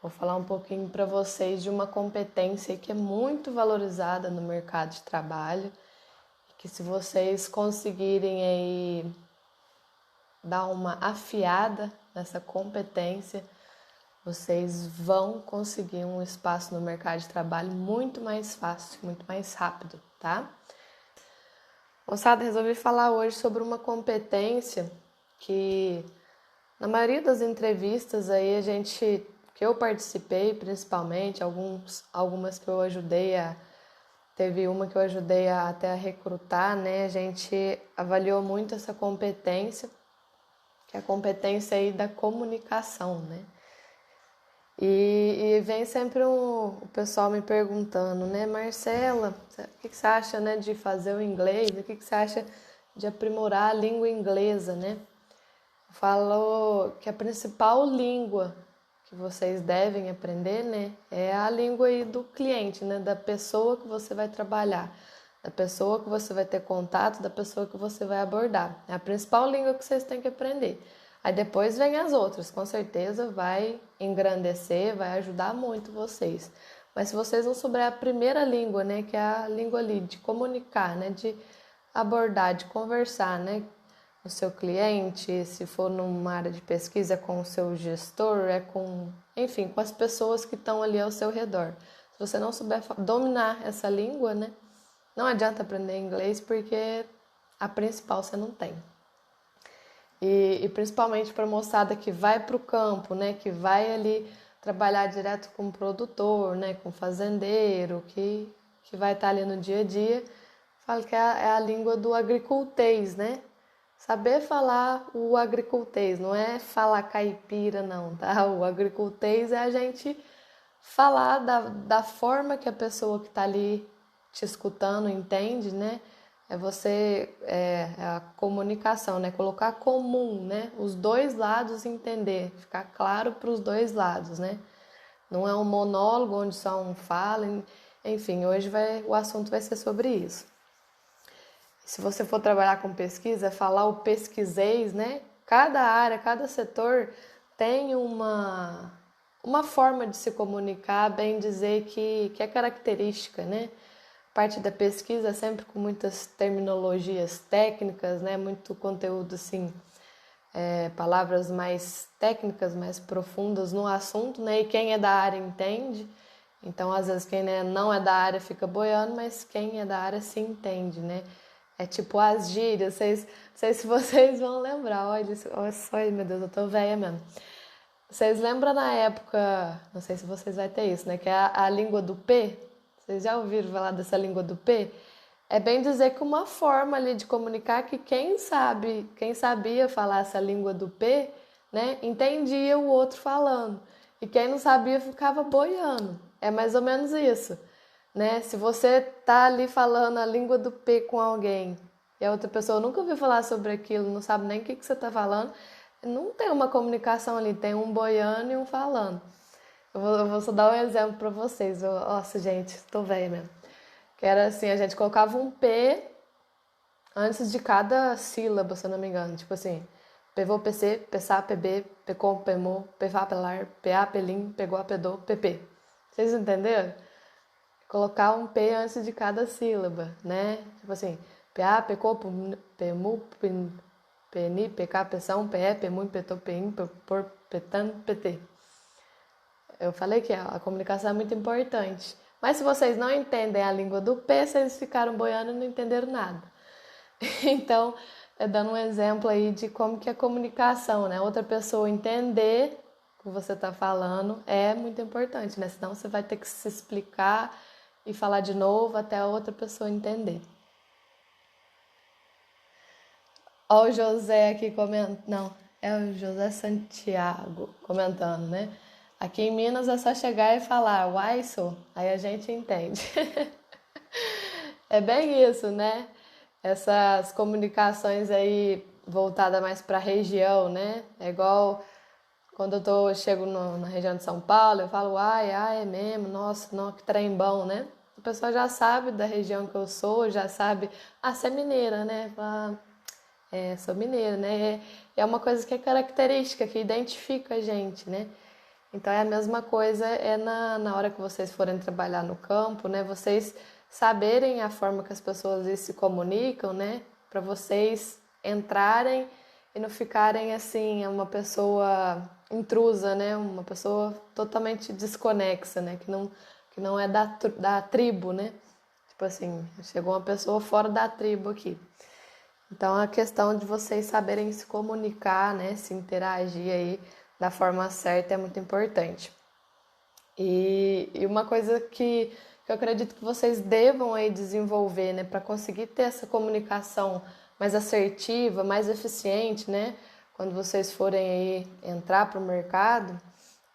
Vou falar um pouquinho para vocês de uma competência que é muito valorizada no mercado de trabalho, que se vocês conseguirem aí dar uma afiada nessa competência, vocês vão conseguir um espaço no mercado de trabalho muito mais fácil, muito mais rápido, tá? Moçada, resolvi falar hoje sobre uma competência que na maioria das entrevistas aí que eu participei, principalmente, algumas que eu teve uma que eu ajudei até a recrutar, né? A gente avaliou muito essa competência, que é a competência aí da comunicação, né? E vem sempre o pessoal me perguntando, né, Marcela, o que você acha, né, de fazer o inglês? O que você acha de aprimorar a língua inglesa, né? Eu falo que a principal língua que vocês devem aprender, né, é a língua aí do cliente, né, da pessoa que você vai trabalhar, da pessoa que você vai ter contato, da pessoa que você vai abordar. É a principal língua que vocês têm que aprender. Aí depois vem as outras, com certeza vai engrandecer, vai ajudar muito vocês. Mas se vocês não souberem a primeira língua, né, que é a língua ali de comunicar, né, de abordar, de conversar, né, o seu cliente, se for numa área de pesquisa, é com o seu gestor, enfim, com as pessoas que estão ali ao seu redor. Se você não souber dominar essa língua, né, não adianta aprender inglês porque a principal você não tem. E principalmente para a moçada que vai para o campo, né, que vai ali trabalhar direto com o produtor, né, com o fazendeiro, que vai estar ali no dia a dia, falo que é a língua do agricultês, né? Saber falar o agricultês, não é falar caipira não, tá? O agricultês é a gente falar da forma que a pessoa que está ali te escutando entende, né? É a comunicação, né? Colocar comum, né? Os dois lados entender, ficar claro para os dois lados, né? Não é um monólogo onde só um fala, enfim, hoje o assunto vai ser sobre isso. Se você for trabalhar com pesquisa, falar o pesquisês, né? Cada área, cada setor tem uma forma de se comunicar, bem dizer que é característica, né? Parte da pesquisa é sempre com muitas terminologias técnicas, né? Muito conteúdo assim, palavras mais técnicas, mais profundas no assunto, né? E quem é da área entende. Então, às vezes, quem não é da área fica boiando, mas quem é da área se entende, né? É tipo as gírias, não sei se vocês vão lembrar, olha só, meu Deus, eu tô velha mesmo. Vocês lembram na época, não sei se vocês vão ter isso, né? Que é a língua do P? Vocês já ouviram falar dessa língua do P? É bem dizer que uma forma ali de comunicar que quem sabia falar essa língua do P, né, entendia o outro falando. E quem não sabia ficava boiando. É mais ou menos isso, né? Se você tá ali falando a língua do P com alguém e a outra pessoa nunca ouviu falar sobre aquilo, não sabe nem o que você tá falando, não tem uma comunicação ali, tem um boiando e um falando. Eu vou só dar um exemplo para vocês. Nossa, gente, tô velha mesmo. Que era assim, a gente colocava um P antes de cada sílaba, se eu não me engano. Tipo assim, pevô, PC, pensar, PB, pecom, pemô, pevá, pelar, PA, pelim, pegou, pedô, PP. Vocês entenderam? Colocar um P antes de cada sílaba, né? Tipo assim, PA, pecô, pemu, peni, PK, peção, PE, pemu, petô, PIM, por, petan, PT. Eu falei que a comunicação é muito importante. Mas se vocês não entendem a língua do P, vocês ficaram boiando e não entenderam nada. Então, dando um exemplo aí de como que a comunicação, né? Outra pessoa entender o que você está falando é muito importante, né? Senão você vai ter que se explicar e falar de novo até a outra pessoa entender. Ó o José aqui comentando. Não, é o José Santiago comentando, né? Aqui em Minas é só chegar e falar uai, sou, aí a gente entende. É bem isso, né? Essas comunicações aí voltada mais para a região, né? É igual quando chego na região de São Paulo, eu falo, ai, é mesmo, nossa, não, que trem bom, né? A pessoa já sabe da região que eu sou, já sabe, você é mineira, né? Fala, sou mineira, né? É uma coisa que é característica, que identifica a gente, né? Então é a mesma coisa na hora que vocês forem trabalhar no campo, né? Vocês saberem a forma que as pessoas ali se comunicam, né? Para vocês entrarem e não ficarem assim, uma pessoa intrusa, né? Uma pessoa totalmente desconexa, né? Que não é da tribo, né? Tipo assim, chegou uma pessoa fora da tribo aqui. Então a questão de vocês saberem se comunicar, né? Se interagir aí da forma certa é muito importante. E uma coisa que eu acredito que vocês devam aí desenvolver, né, para conseguir ter essa comunicação mais assertiva, mais eficiente, né, quando vocês forem aí entrar para o mercado,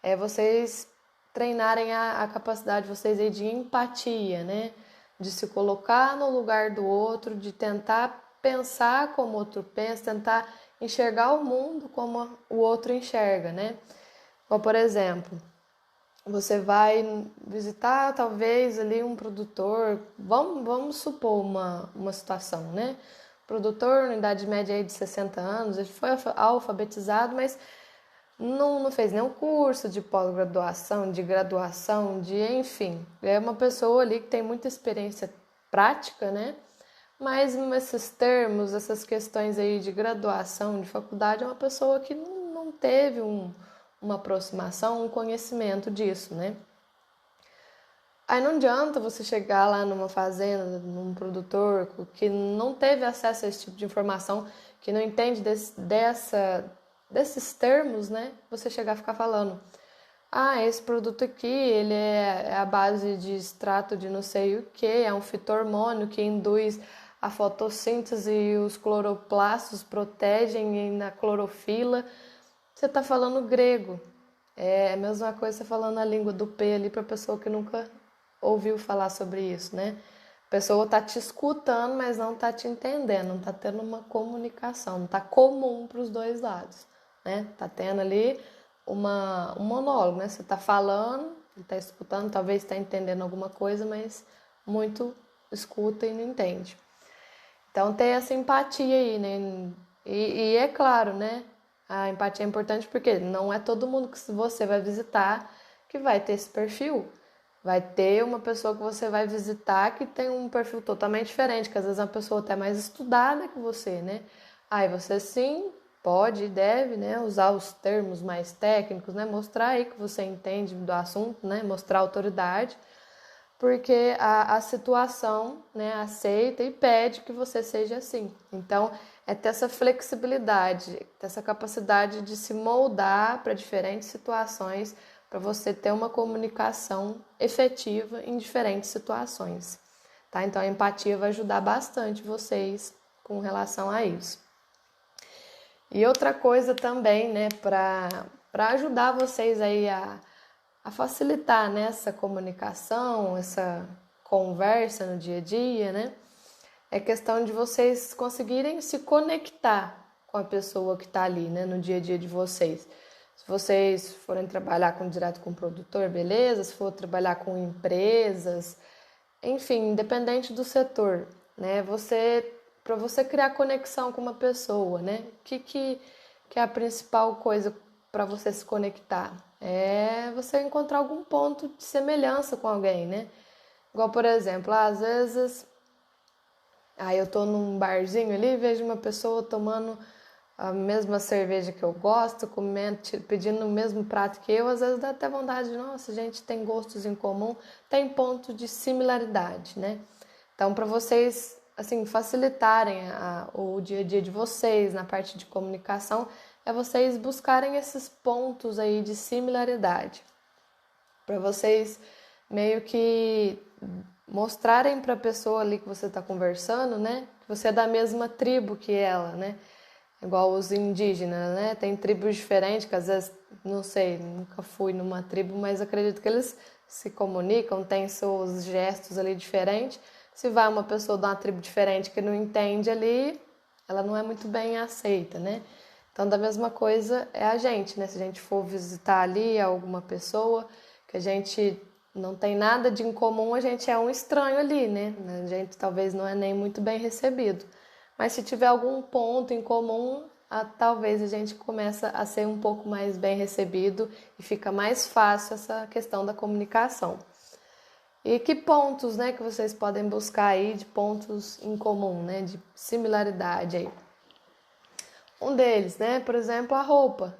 é vocês treinarem a capacidade de vocês aí de empatia, né, de se colocar no lugar do outro, de tentar pensar como o outro pensa, tentar enxergar o mundo como o outro enxerga, né? Ou, por exemplo, você vai visitar talvez ali um produtor, vamos supor uma situação, né? Produtor, na idade média aí de 60 anos, ele foi alfabetizado, mas não fez nenhum curso de pós-graduação, de graduação, enfim. É uma pessoa ali que tem muita experiência prática, né? Mas esses termos, essas questões aí de graduação, de faculdade, é uma pessoa que não teve uma aproximação, um conhecimento disso, né? Aí não adianta você chegar lá numa fazenda, num produtor que não teve acesso a esse tipo de informação, que não entende desses termos, né? Você chegar a ficar falando, esse produto aqui, ele é a base de extrato de não sei o que, é um fito-hormônio que induz a fotossíntese e os cloroplastos protegem na clorofila. Você está falando grego. É a mesma coisa você falando a língua do P ali para pessoa que nunca ouviu falar sobre isso, né? A pessoa tá te escutando, mas não tá te entendendo, não tá tendo uma comunicação, não tá comum para os dois lados, né? Tá tendo ali um monólogo, né? Você tá falando, ele tá escutando, talvez está entendendo alguma coisa, mas muito escuta e não entende. Então ter essa empatia aí, né? E é claro, né? A empatia é importante porque não é todo mundo que você vai visitar que vai ter esse perfil. Vai ter uma pessoa que você vai visitar que tem um perfil totalmente diferente, que às vezes é uma pessoa até mais estudada que você, né? Aí você sim pode e deve, né, usar os termos mais técnicos, né? Mostrar aí que você entende do assunto, né? Mostrar autoridade, porque a situação, né, aceita e pede que você seja assim. Então, é ter essa flexibilidade, ter essa capacidade de se moldar para diferentes situações, para você ter uma comunicação efetiva em diferentes situações, tá? Então, a empatia vai ajudar bastante vocês com relação a isso. E outra coisa também, né, para ajudar vocês aí a facilitar, né, essa comunicação, essa conversa no dia a dia, né? É questão de vocês conseguirem se conectar com a pessoa que está ali, né, no dia a dia de vocês. Se vocês forem trabalhar direto com o produtor, beleza? Se for trabalhar com empresas, enfim, independente do setor, né? Para você criar conexão com uma pessoa, né? Que é a principal coisa para você se conectar? É você encontrar algum ponto de semelhança com alguém, né? Igual, por exemplo, às vezes, eu tô num barzinho ali e vejo uma pessoa tomando a mesma cerveja que eu gosto, comendo, pedindo o mesmo prato que eu, às vezes dá até vontade de, nossa, a gente tem gostos em comum, tem ponto de similaridade, né? Então, para vocês, assim, facilitarem o dia a dia de vocês na parte de comunicação, é vocês buscarem esses pontos aí de similaridade, para vocês meio que mostrarem para a pessoa ali que você está conversando, né, que você é da mesma tribo que ela, né? Igual os indígenas, né? Tem tribos diferentes, que às vezes, não sei, nunca fui numa tribo, mas acredito que eles se comunicam, têm seus gestos ali diferentes. Se vai uma pessoa de uma tribo diferente que não entende ali, ela não é muito bem aceita, né? Então, da mesma coisa é a gente, né? Se a gente for visitar ali alguma pessoa que a gente não tem nada de incomum, a gente é um estranho ali, né? A gente talvez não é nem muito bem recebido. Mas se tiver algum ponto em comum, talvez a gente começa a ser um pouco mais bem recebido e fica mais fácil essa questão da comunicação. E que pontos, né, que vocês podem buscar aí de pontos em comum, né, de similaridade aí. Um deles, né, por exemplo, a roupa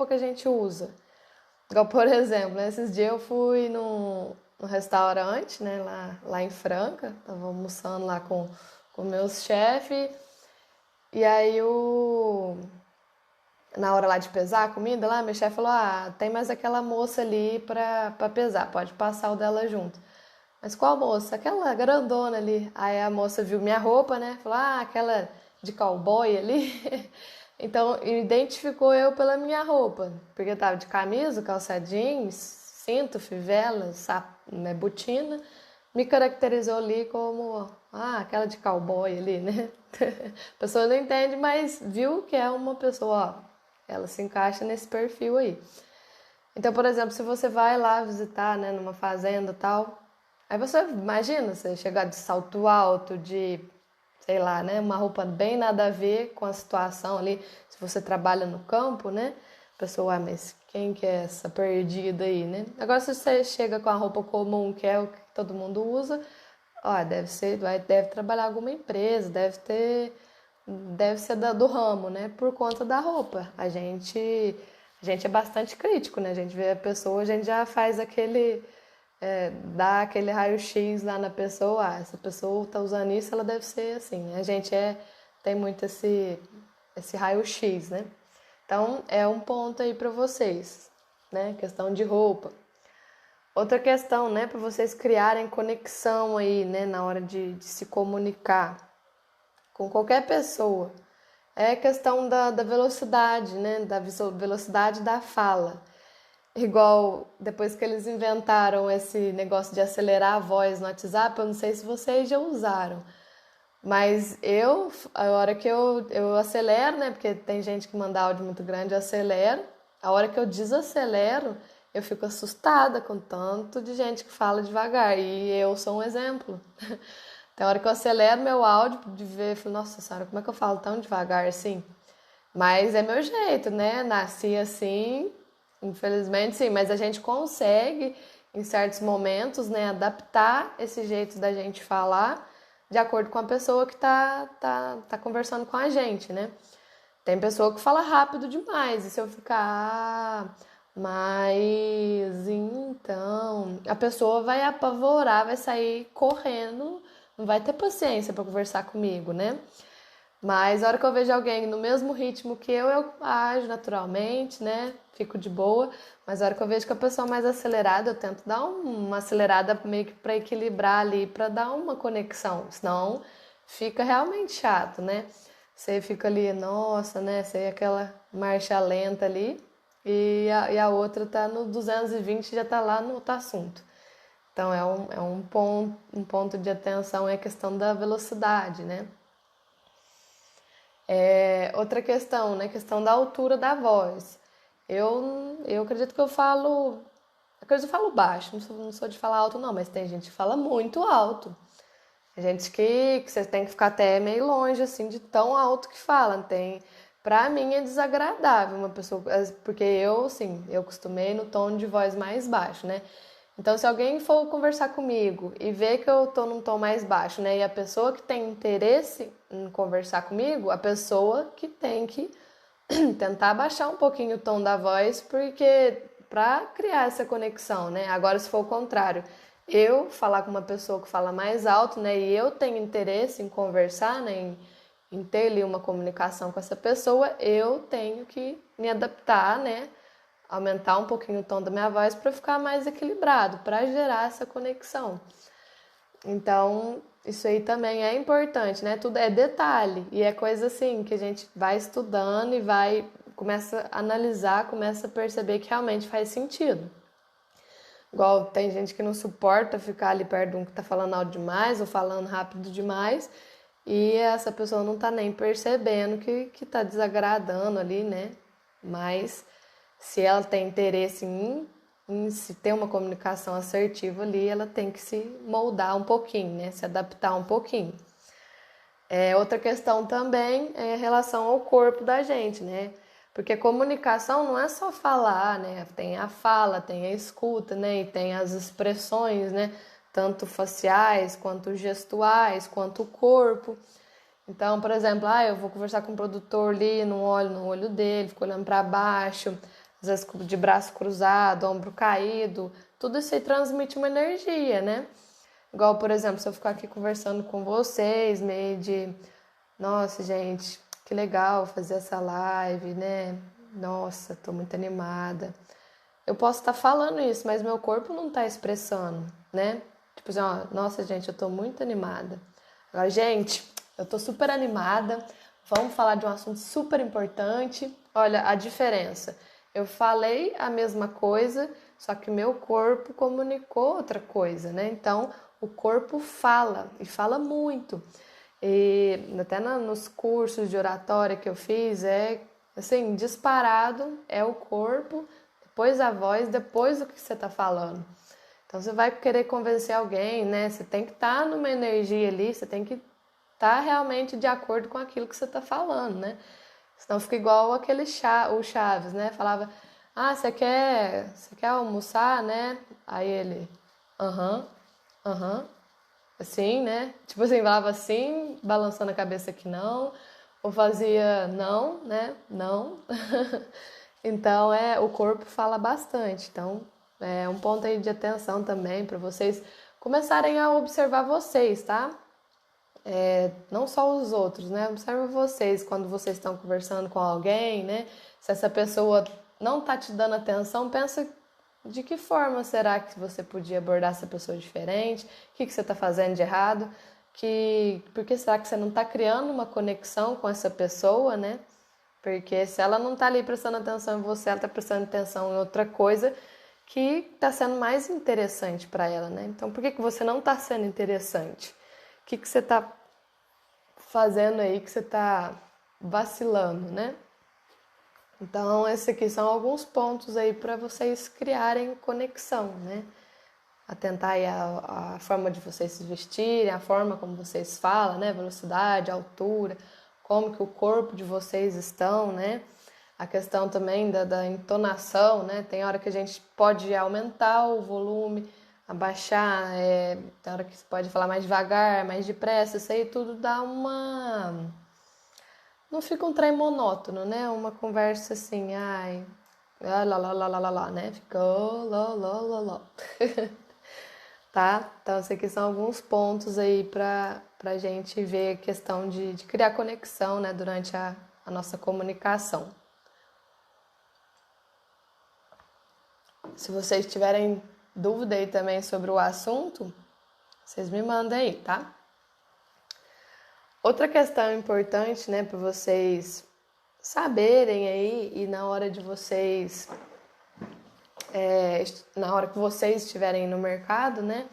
que a gente usa. Igual, por exemplo, né, esses dias eu fui no restaurante, né, lá em Franca, tava almoçando lá com meus chefes, e aí na hora lá de pesar a comida, lá, meu chefe falou, tem mais aquela moça ali pra pesar, pode passar o dela junto. Mas qual moça? Aquela grandona ali. Aí a moça viu minha roupa, né? Falou, aquela de cowboy ali. Então, identificou eu pela minha roupa. Porque eu tava de camisa, calça jeans, cinto, fivela, né, botina. Me caracterizou ali como, aquela de cowboy ali, né? A pessoa não entende, mas viu que é uma pessoa, ela se encaixa nesse perfil aí. Então, por exemplo, se você vai lá visitar, né, numa fazenda e tal, aí você imagina você chegar de salto alto, de, sei lá, né, uma roupa bem nada a ver com a situação ali, se você trabalha no campo, né, a pessoa, mas quem que é essa perdida aí, né? Agora, se você chega com a roupa comum, que é o que todo mundo usa, deve trabalhar em alguma empresa, deve ser do ramo, né, por conta da roupa. A gente é bastante crítico, né? A gente vê a pessoa, a gente já faz dá aquele raio-x lá na pessoa, essa pessoa tá usando isso, ela deve ser assim. A gente tem muito esse raio-x, né? Então, é um ponto aí para vocês, né? Questão de roupa. Outra questão, né, para vocês criarem conexão aí, né, na hora de se comunicar com qualquer pessoa, é a questão da velocidade, né, da velocidade da fala. Igual depois que eles inventaram esse negócio de acelerar a voz no WhatsApp, eu não sei se vocês já usaram, mas a hora que eu acelero, né, porque tem gente que manda áudio muito grande, eu acelero, a hora que eu desacelero, eu fico assustada com tanto de gente que fala devagar, e eu sou um exemplo. Tem hora que eu acelero meu áudio de ver, eu falo, nossa senhora, como é que eu falo tão devagar assim? Mas é meu jeito, né? Nasci assim, infelizmente sim, mas a gente consegue, em certos momentos, né, adaptar esse jeito da gente falar de acordo com a pessoa que tá conversando com a gente, né? Tem pessoa que fala rápido demais, e se eu ficar, mas então, a pessoa vai apavorar, vai sair correndo, não vai ter paciência para conversar comigo, né? Mas a hora que eu vejo alguém no mesmo ritmo que eu ajo naturalmente, né? Fico de boa. Mas a hora que eu vejo que a pessoa é mais acelerada, eu tento dar uma acelerada meio que para equilibrar ali, para dar uma conexão. Senão fica realmente chato, né? Você fica ali, nossa, né? Você aquela marcha lenta ali e a outra tá no 220 e já tá lá no outro assunto. Então é um ponto de atenção é a questão da velocidade, né? Outra questão, né? Questão da altura da voz. Eu acredito que eu falo. Acredito que eu falo baixo, não sou de falar alto, não, mas tem gente que fala muito alto. Tem gente que você tem que ficar até meio longe, assim, de tão alto que fala. Pra mim é desagradável uma pessoa. Porque eu, assim, eu costumei no tom de voz mais baixo, né? Então, se alguém for conversar comigo e ver que eu tô num tom mais baixo, né? E a pessoa que tem interesse em conversar comigo, a pessoa que tem que tentar baixar um pouquinho o tom da voz, porque para criar essa conexão, né? Agora, se for o contrário, eu falar com uma pessoa que fala mais alto, né? E eu tenho interesse em conversar, né? Em ter ali uma comunicação com essa pessoa, eu tenho que me adaptar, né? Aumentar um pouquinho o tom da minha voz para ficar mais equilibrado, para gerar essa conexão. Então, isso aí também é importante, né? Tudo é detalhe e é coisa assim que a gente vai estudando e começa a analisar, começa a perceber que realmente faz sentido. Igual tem gente que não suporta ficar ali perto de um que tá falando alto demais ou falando rápido demais e essa pessoa não tá nem percebendo que tá desagradando ali, né? Mas se ela tem interesse em se ter uma comunicação assertiva ali, ela tem que se moldar um pouquinho, né? Se adaptar um pouquinho. Outra questão também é em relação ao corpo da gente, né? Porque comunicação não é só falar, né? Tem a fala, tem a escuta, né? E tem as expressões, né? Tanto faciais, quanto gestuais, quanto o corpo. Então, por exemplo, eu vou conversar com o produtor ali, não olho no olho dele, fico olhando para baixo, às vezes de braço cruzado, ombro caído, tudo isso aí transmite uma energia, né? Igual, por exemplo, se eu ficar aqui conversando com vocês, meio de, nossa, gente, que legal fazer essa live, né? Nossa, tô muito animada. Eu posso estar falando isso, mas meu corpo não tá expressando, né? Tipo assim, ó, nossa, gente, eu tô muito animada. Agora, gente, eu tô super animada. Vamos falar de um assunto super importante. Olha a diferença. Eu falei a mesma coisa, só que meu corpo comunicou outra coisa, né? Então, o corpo fala e fala muito. E até nos cursos de oratória que eu fiz, assim, disparado é o corpo, depois a voz, depois o que você tá falando. Então você vai querer convencer alguém, né? Você tem que estar numa energia ali, você tem que estar realmente de acordo com aquilo que você está falando, né? Senão fica igual o Chaves, né? Falava, você quer almoçar, né? Aí ele, aham, assim, né? Tipo assim, falava assim, balançando a cabeça que não, ou fazia não, né? Não. Então, o corpo fala bastante. Então, é um ponto aí de atenção também para vocês começarem a observar vocês, tá? Não só os outros, né? Observa vocês quando vocês estão conversando com alguém, né? Se essa pessoa não tá te dando atenção, pensa de que forma será que você podia abordar essa pessoa diferente? O que você está fazendo de errado? Por que será que você não está criando uma conexão com essa pessoa, né? Porque se ela não está ali prestando atenção em você, ela está prestando atenção em outra coisa que está sendo mais interessante para ela, né? Então, por que você não está sendo interessante? O que você está fazendo aí que você está vacilando, né? Então, esses aqui são alguns pontos aí para vocês criarem conexão, né? Atentar aí a forma de vocês se vestirem, a forma como vocês falam, né? Velocidade, altura, como que o corpo de vocês estão, né? A questão também da entonação, né? Tem hora que a gente pode aumentar o volume, abaixar, tem hora que você pode falar mais devagar, mais depressa, isso aí tudo dá uma... Não fica um trem monótono, né? Uma conversa assim, lá, lá, lá, lá, lá, lá, né? Fica lá, lá, lá, lá. Tá? Então, esses aqui são alguns pontos aí pra gente ver a questão de criar conexão, né? Durante a nossa comunicação. Se vocês tiverem dúvida aí também sobre o assunto, vocês me mandem aí, tá? Outra questão importante, né, para vocês saberem aí e na hora de vocês, na hora que vocês estiverem no mercado, né,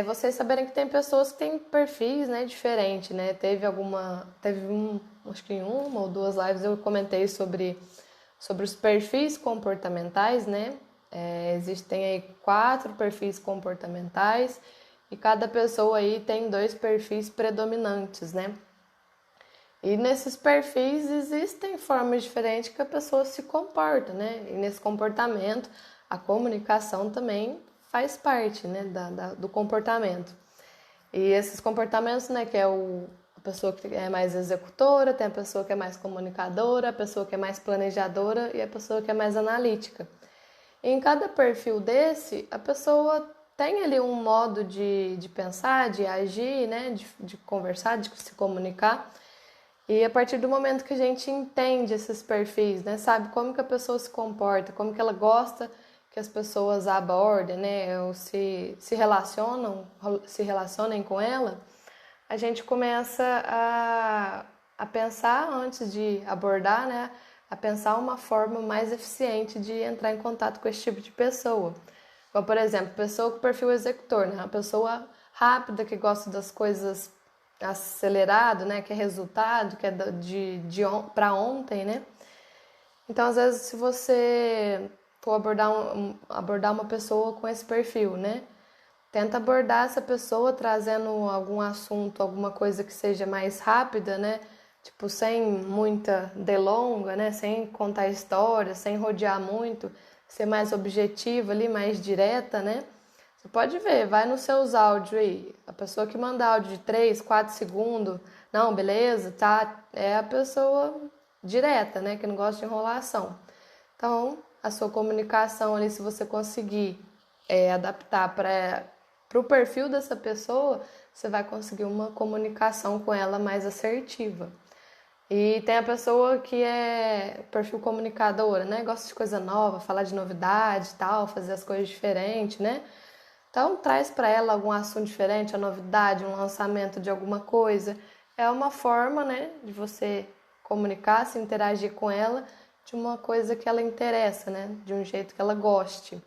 vocês saberem que tem pessoas que têm perfis, né, diferentes, né? Acho que em uma ou duas lives eu comentei sobre os perfis comportamentais, né? Existem aí 4 perfis comportamentais e cada pessoa aí tem 2 perfis predominantes, né? E nesses perfis existem formas diferentes que a pessoa se comporta, né? E nesse comportamento, a comunicação também faz parte, né, do comportamento. E esses comportamentos, né, que é a pessoa que é mais executora, tem a pessoa que é mais comunicadora, a pessoa que é mais planejadora e a pessoa que é mais analítica. E em cada perfil desse, a pessoa tem ali um modo de pensar, de agir, né, de conversar, de se comunicar. E a partir do momento que a gente entende esses perfis, né, sabe como que a pessoa se comporta, como que ela gosta que as pessoas a abordem, né, ou se relacionem com ela, a gente começa a pensar antes de abordar, né, a pensar uma forma mais eficiente de entrar em contato com esse tipo de pessoa. Como, por exemplo, pessoa com perfil executor, né, uma pessoa rápida que gosta das coisas acelerado, né, que é resultado, que é para ontem, né? Então, às vezes, se você for abordar uma pessoa com esse perfil, né, tenta abordar essa pessoa trazendo algum assunto, alguma coisa que seja mais rápida, né? Tipo, sem muita delonga, né? Sem contar história, sem rodear muito, ser mais objetiva ali, mais direta, né? Você pode ver, vai nos seus áudios aí. A pessoa que manda áudio de 3, 4 segundos, não, beleza, tá? É a pessoa direta, né? Que não gosta de enrolação. Então, a sua comunicação ali, se você conseguir adaptar para o perfil dessa pessoa, você vai conseguir uma comunicação com ela mais assertiva. E tem a pessoa que é perfil comunicadora, né? Gosta de coisa nova, falar de novidade e tal, fazer as coisas diferentes, né? Então, traz para ela algum assunto diferente, a novidade, um lançamento de alguma coisa. É uma forma, né, de você comunicar, se interagir com ela de uma coisa que ela interessa, né? De um jeito que ela goste.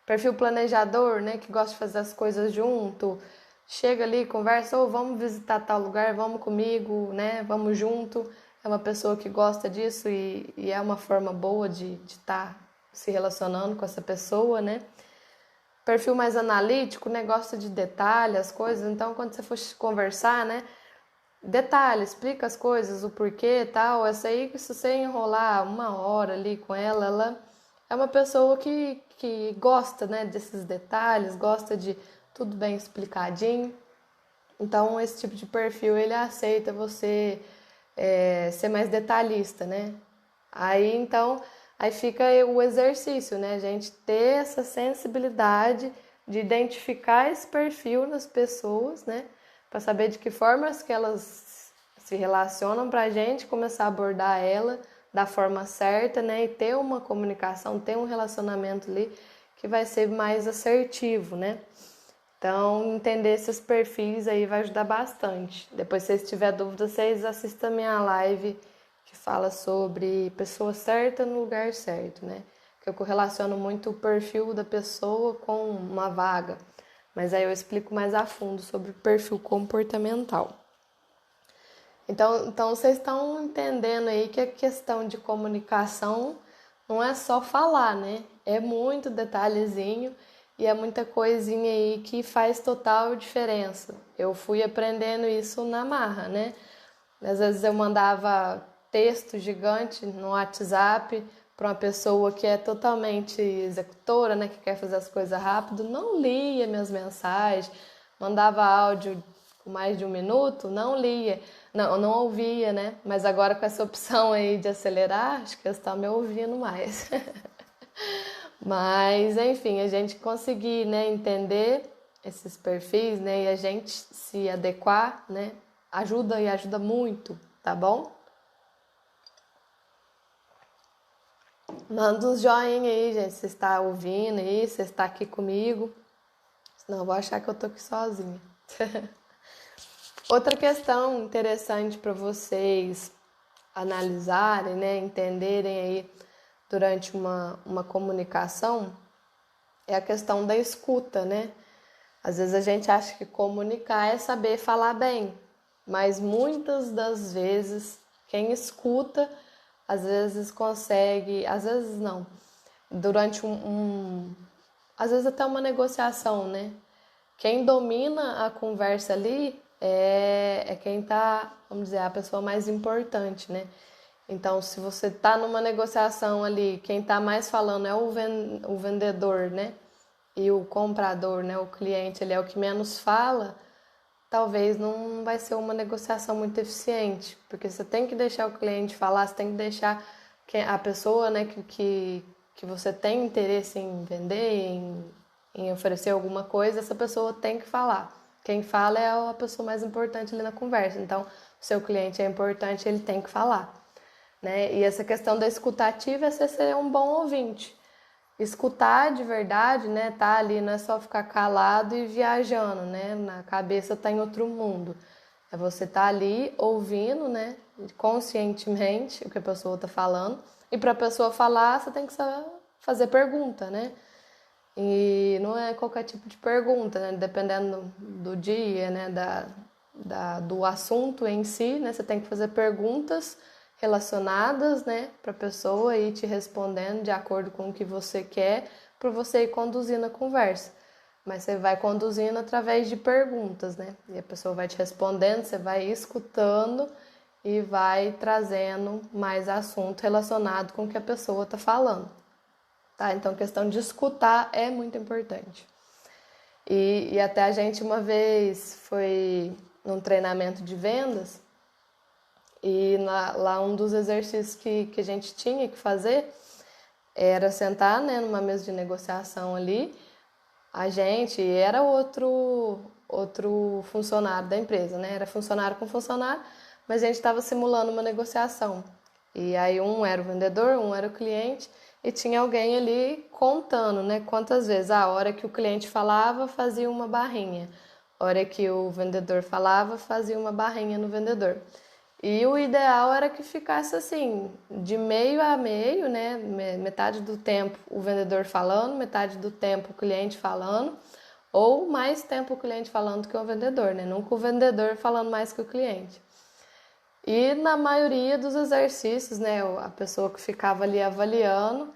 Perfil planejador, né, que gosta de fazer as coisas junto. Chega ali, conversa, ou vamos visitar tal lugar, vamos comigo, né? Vamos junto. É uma pessoa que gosta disso e é uma forma boa de estar se relacionando com essa pessoa, né? Perfil mais analítico, né? Gosta de detalhes, as coisas. Então, quando você for conversar, né? Detalhe, explica as coisas, o porquê e tal. Essa aí, se você enrolar 1 hora ali com ela, ela é uma pessoa que gosta, né, desses detalhes, gosta de tudo bem explicadinho. Então, esse tipo de perfil, ele aceita você ser mais detalhista, né? Aí, então, aí fica o exercício, né? A gente ter essa sensibilidade de identificar esse perfil nas pessoas, né? Para saber de que formas que elas se relacionam para a gente começar a abordar ela da forma certa, né? E ter uma comunicação, ter um relacionamento ali que vai ser mais assertivo, né? Então, entender esses perfis aí vai ajudar bastante. Depois, se vocês tiverem dúvida, vocês assistam a minha live que fala sobre pessoa certa no lugar certo, né? Que eu correlaciono muito o perfil da pessoa com uma vaga. Mas aí eu explico mais a fundo sobre o perfil comportamental. Então vocês estão entendendo aí que a questão de comunicação não é só falar, né? É muito detalhezinho e é muita coisinha aí que faz total diferença. Eu fui aprendendo isso na marra, né? Às vezes eu mandava texto gigante no WhatsApp para uma pessoa que é totalmente executora, né? Que quer fazer as coisas rápido, não lia minhas mensagens, mandava áudio com mais de 1 minuto, não lia. Não ouvia, né? Mas agora com essa opção aí de acelerar, acho que eles estão me ouvindo mais. Mas, enfim, a gente conseguir, né, entender esses perfis, né, e a gente se adequar, né, ajuda e ajuda muito, tá bom? Manda uns joinha aí, gente, se está ouvindo aí, se está aqui comigo, senão eu vou achar que eu tô aqui sozinha. Outra questão interessante para vocês analisarem, né, entenderem aí durante uma comunicação é a questão da escuta, né? Às vezes a gente acha que comunicar é saber falar bem, mas muitas das vezes quem escuta às vezes consegue, às vezes não, durante às vezes até uma negociação, né? Quem domina a conversa ali é quem tá, vamos dizer, a pessoa mais importante, né? Então, se você tá numa negociação ali, quem tá mais falando é o vendedor, né? E o comprador, né? O cliente, ele é o que menos fala, talvez não vai ser uma negociação muito eficiente, porque você tem que deixar o cliente falar, você tem que deixar a pessoa, né, que você tem interesse em vender, em oferecer alguma coisa, essa pessoa tem que falar. Quem fala é a pessoa mais importante ali na conversa. Então, o seu cliente é importante, ele tem que falar, né? E essa questão da escutativa é você ser um bom ouvinte. Escutar de verdade, né? Tá ali, não é só ficar calado e viajando, né? Na cabeça tá em outro mundo. É você tá ali ouvindo, né? Conscientemente o que a pessoa tá falando. E para a pessoa falar, você tem que saber fazer pergunta, né? E não é qualquer tipo de pergunta, né? Dependendo do dia, né? Do assunto em si, né? Você tem que fazer perguntas relacionadas, né? Para a pessoa ir te respondendo de acordo com o que você quer, para você ir conduzindo a conversa. mas você vai conduzindo através de perguntas, né? E a pessoa vai te respondendo, você vai escutando e vai trazendo mais assunto relacionado com o que a pessoa está falando, tá? Então, a questão de escutar é muito importante. E até a gente uma vez foi num treinamento de vendas e lá um dos exercícios que a gente tinha que fazer era sentar, né, numa mesa de negociação ali, a gente era outro funcionário da empresa, né? Era funcionário com funcionário, mas a gente estava simulando uma negociação. E aí um era o vendedor, um era o cliente, e tinha alguém ali contando, né? Quantas vezes, a hora que o cliente falava, fazia uma barrinha. A hora que o vendedor falava, fazia uma barrinha no vendedor. E o ideal era que ficasse assim, de meio a meio, né? Metade do tempo o vendedor falando, metade do tempo o cliente falando, ou mais tempo o cliente falando que o vendedor, né? Nunca o vendedor falando mais que o cliente. E na maioria dos exercícios, né? A pessoa que ficava ali avaliando,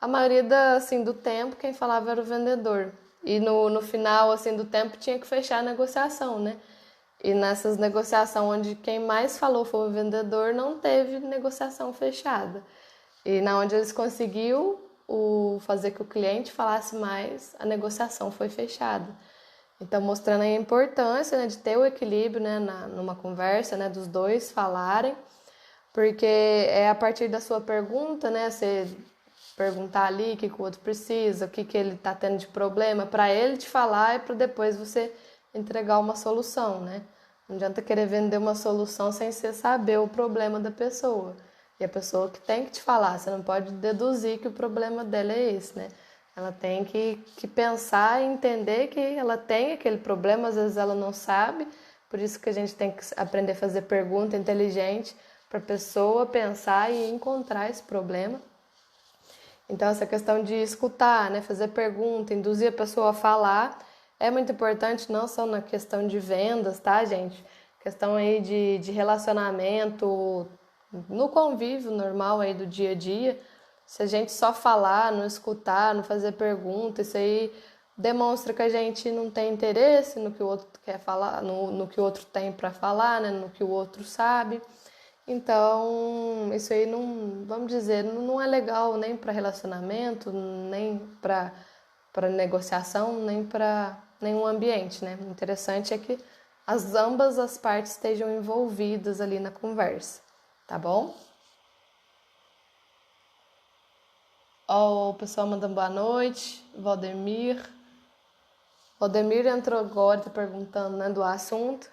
a maioria do tempo quem falava era o vendedor. E no final assim, do tempo tinha que fechar a negociação, né? E nessas negociações onde quem mais falou foi o vendedor, não teve negociação fechada. E na onde eles conseguiram fazer que o cliente falasse mais, a negociação foi fechada. Então, mostrando a importância, né, de ter o equilíbrio, né, numa conversa, né, dos dois falarem, porque é a partir da sua pergunta, né, você perguntar ali o que o outro precisa, o que ele está tendo de problema, para ele te falar e para depois você entregar uma solução, né? Não adianta querer vender uma solução sem você saber o problema da pessoa. E a pessoa que tem que te falar, você não pode deduzir que o problema dela é esse, né? Ela tem que pensar e entender que ela tem aquele problema, às vezes ela não sabe, por isso que a gente tem que aprender a fazer pergunta inteligente para a pessoa pensar e encontrar esse problema. Então, essa questão de escutar, né, fazer pergunta, induzir a pessoa a falar, é muito importante, não só na questão de vendas, tá, gente? Questão aí de relacionamento, no convívio normal aí do dia a dia. Se a gente só falar, não escutar, não fazer pergunta, isso aí demonstra que a gente não tem interesse no que o outro quer falar, no que o outro tem para falar, né, no que o outro sabe. Então, isso aí não, vamos dizer, não é legal nem para relacionamento, nem para negociação, nem para nenhum ambiente, né? O interessante é que ambas as partes estejam envolvidas ali na conversa, tá bom? Ó, o pessoal mandando boa noite, Valdemir. Valdemir entrou agora, tá perguntando, né, do assunto.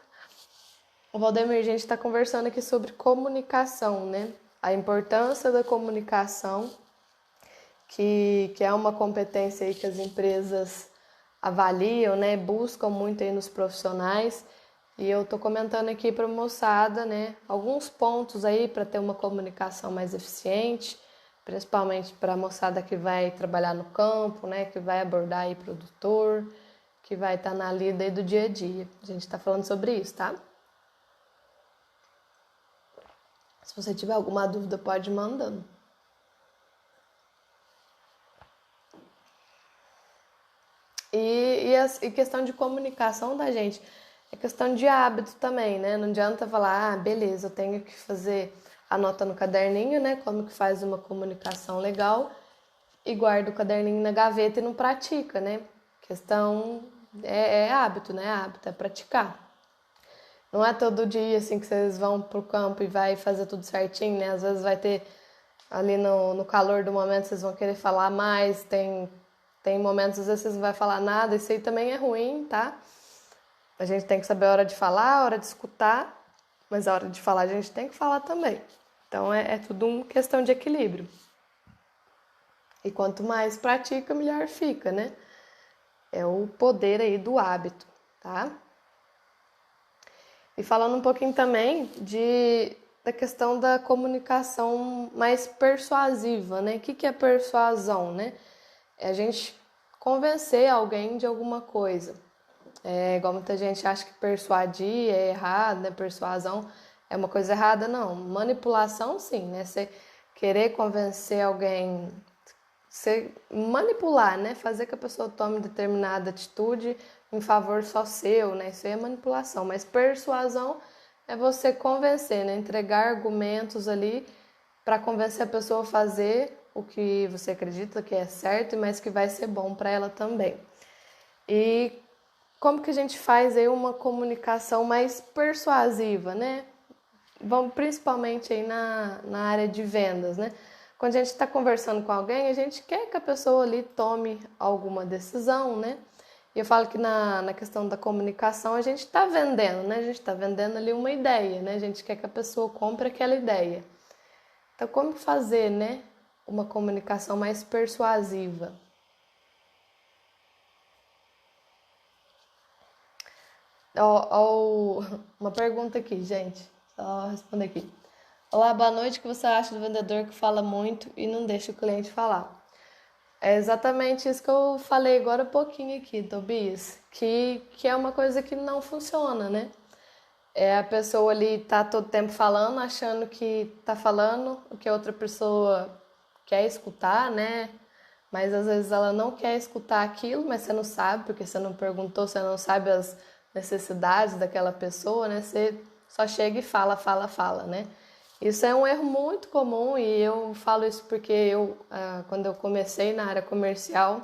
O Valdemir, a gente está conversando aqui sobre comunicação, né? A importância da comunicação, que é uma competência aí que as empresas avaliam, né? Buscam muito aí nos profissionais. E eu tô comentando aqui para a moçada, né? Alguns pontos aí para ter uma comunicação mais eficiente, principalmente para a moçada que vai trabalhar no campo, né? Que vai abordar aí produtor, que vai estar na lida aí do dia a dia. A gente está falando sobre isso, tá? Se você tiver alguma dúvida, pode ir mandando. E questão de comunicação da gente é questão de hábito também, né? Não adianta falar, beleza, eu tenho que fazer a nota no caderninho, né? Como que faz uma comunicação legal e guarda o caderninho na gaveta e não pratica, né? Questão é hábito, né? Hábito é praticar. Não é todo dia assim que vocês vão pro campo e vai fazer tudo certinho, né? Às vezes vai ter ali no calor do momento vocês vão querer falar mais, tem momentos às vezes vocês não vai falar nada, isso aí também é ruim, tá? A gente tem que saber a hora de falar, a hora de escutar, mas a hora de falar a gente tem que falar também. Então é tudo uma questão de equilíbrio. E quanto mais pratica, melhor fica, né? É o poder aí do hábito, tá? E falando um pouquinho também da questão da comunicação mais persuasiva, né? O que é persuasão, né? É a gente convencer alguém de alguma coisa. Igual muita gente acha que persuadir é errado, né? Persuasão é uma coisa errada, não. Manipulação, sim, né? Você querer convencer alguém, você manipular, né? Fazer que a pessoa tome determinada atitude em favor só seu, né? Isso aí é manipulação. Mas persuasão é você convencer, né? Entregar argumentos ali para convencer a pessoa a fazer o que você acredita que é certo, mas que vai ser bom para ela também. E como que a gente faz aí uma comunicação mais persuasiva, né? Vamos principalmente aí na área de vendas, né? Quando a gente está conversando com alguém, a gente quer que a pessoa ali tome alguma decisão, né? E eu falo que na questão da comunicação a gente está vendendo, né? A gente está vendendo ali uma ideia, né? A gente quer que a pessoa compre aquela ideia. Então, como fazer, né? Uma comunicação mais persuasiva? Uma pergunta aqui, gente. Só responder aqui. Olá, boa noite. O que você acha do vendedor que fala muito e não deixa o cliente falar? É exatamente isso que eu falei agora um pouquinho aqui, Tobias, que é uma coisa que não funciona, né? É a pessoa ali tá todo tempo falando, achando que tá falando o que a outra pessoa quer escutar, né? Mas às vezes ela não quer escutar aquilo, mas você não sabe, porque você não perguntou, você não sabe as necessidades daquela pessoa, né? Você só chega e fala, né? Isso é um erro muito comum e eu falo isso porque quando eu comecei na área comercial,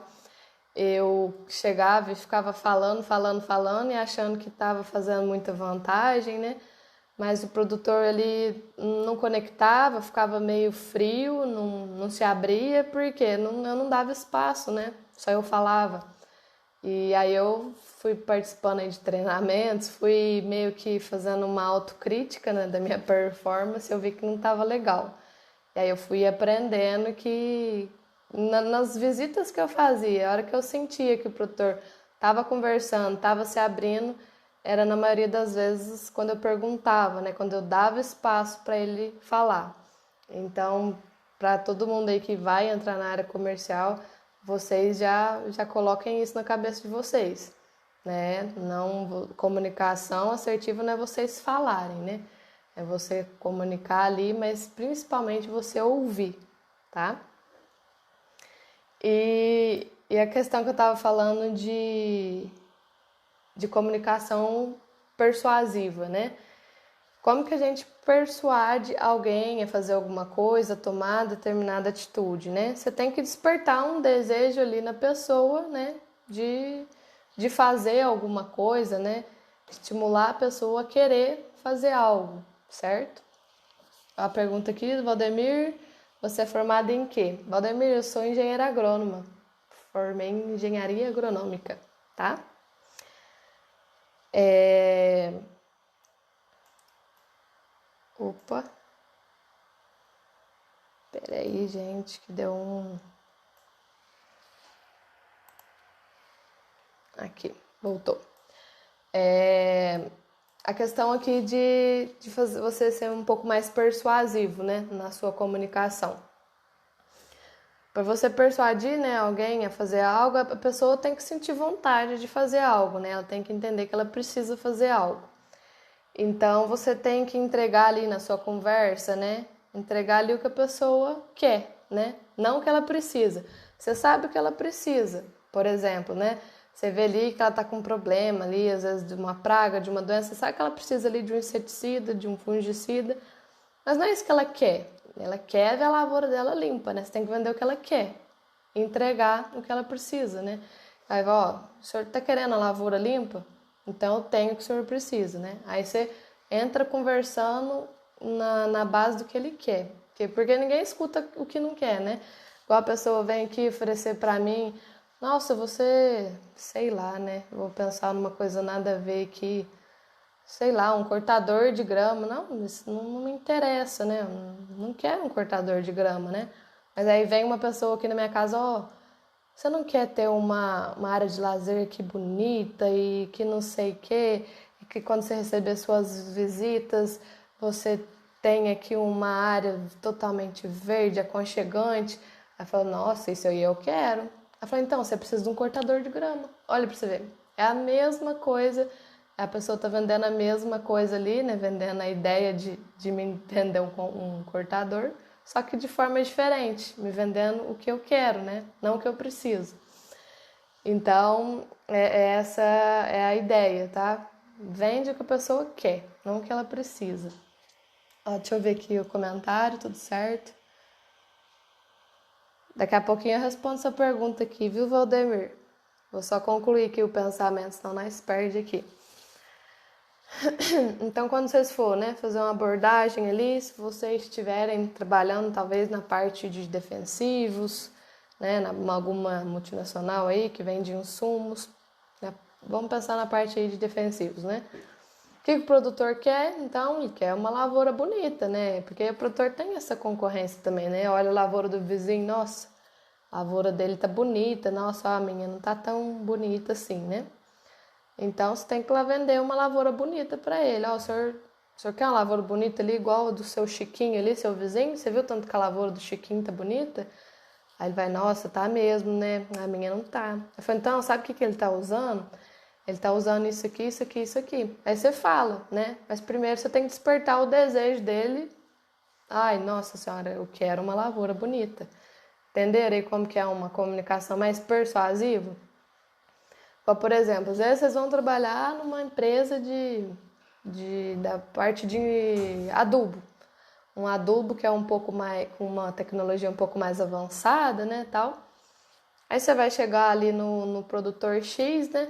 eu chegava e ficava falando e achando que estava fazendo muita vantagem, né? Mas o produtor ele não conectava, ficava meio frio, não se abria, porque eu não dava espaço, né? Só eu falava. E aí eu fui participando aí de treinamentos, fui meio que fazendo uma autocrítica, né, da minha performance, eu vi que não estava legal. E aí eu fui aprendendo que nas visitas que eu fazia, a hora que eu sentia que o produtor estava conversando, estava se abrindo, era na maioria das vezes quando eu perguntava, né, quando eu dava espaço para ele falar. Então, para todo mundo aí que vai entrar na área comercial, vocês já coloquem isso na cabeça de vocês, né? Não, comunicação assertiva não é vocês falarem, né? É você comunicar ali, mas principalmente você ouvir, tá? E a questão que eu tava falando de comunicação persuasiva, né? Como que a gente persuade alguém a fazer alguma coisa, a tomar determinada atitude, né? Você tem que despertar um desejo ali na pessoa, né? De fazer alguma coisa, né? Estimular a pessoa a querer fazer algo, certo? A pergunta aqui do Valdemir, você é formada em quê? Valdemir, eu sou engenheira agrônoma. Formei em engenharia agronômica, tá? Opa, peraí, gente, que deu um... Aqui, voltou. A questão aqui de fazer você ser um pouco mais persuasivo, né, na sua comunicação. Para você persuadir, né, alguém a fazer algo, a pessoa tem que sentir vontade de fazer algo, né? Ela tem que entender que ela precisa fazer algo. Então você tem que entregar ali na sua conversa, né? Entregar ali o que a pessoa quer, né? Não o que ela precisa. Você sabe o que ela precisa, por exemplo, né? Você vê ali que ela tá com um problema ali, às vezes de uma praga, de uma doença, você sabe que ela precisa ali de um inseticida, de um fungicida, mas não é isso que ela quer. Ela quer ver a lavoura dela limpa, né? Você tem que vender o que ela quer, entregar o que ela precisa, né? Aí, ó, o senhor tá querendo a lavoura limpa? Então eu tenho o que o senhor precisa, né? Aí você entra conversando na base do que ele quer. Porque ninguém escuta o que não quer, né? Igual a pessoa vem aqui oferecer pra mim, nossa, você, sei lá, né? Vou pensar numa coisa nada a ver aqui, sei lá, um cortador de grama. Não, isso não me interessa, né? Eu não quero um cortador de grama, né? Mas aí vem uma pessoa aqui na minha casa, ó, você não quer ter uma área de lazer que bonita e que não sei o quê, e que quando você receber suas visitas, você tem aqui uma área totalmente verde, aconchegante. Aí fala, nossa, isso aí eu quero. Ela falou, então, você precisa de um cortador de grama. Olha pra você ver. É a mesma coisa, a pessoa tá vendendo a mesma coisa ali, né? Vendendo a ideia de me vender um cortador, só que de forma diferente, me vendendo o que eu quero, né? Não o que eu preciso. Então, essa é a ideia, tá? Vende o que a pessoa quer, não o que ela precisa. Ó, deixa eu ver aqui o comentário, tudo certo? Daqui a pouquinho eu respondo essa pergunta aqui, viu, Valdemir? Vou só concluir aqui o pensamento, senão nós perde aqui. Então, quando vocês for, né, fazer uma abordagem ali, se vocês estiverem trabalhando talvez na parte de defensivos, né, alguma multinacional aí que vende insumos, né, vamos pensar na parte aí de defensivos, né? O que o produtor quer? Então, ele quer uma lavoura bonita, né? Porque o produtor tem essa concorrência também, né? Olha a lavoura do vizinho, nossa, a lavoura dele tá bonita, nossa, a minha não tá tão bonita assim, né? Então, você tem que lá vender uma lavoura bonita para ele. Ó, o senhor quer uma lavoura bonita ali, igual a do seu Chiquinho ali, seu vizinho? Você viu tanto que a lavoura do Chiquinho tá bonita? Aí ele vai, nossa, tá mesmo, né? A minha não tá. Eu falei, então, sabe o que ele tá usando? Ele tá usando isso aqui, isso aqui, isso aqui. Aí você fala, né? Mas primeiro você tem que despertar o desejo dele. Ai, nossa senhora, eu quero uma lavoura bonita. Entenderam aí como que é uma comunicação mais persuasiva? Por exemplo, às vezes vocês vão trabalhar numa empresa da parte de adubo. Um adubo que é um pouco mais, com uma tecnologia um pouco mais avançada, né, tal. Aí você vai chegar ali no produtor X, né,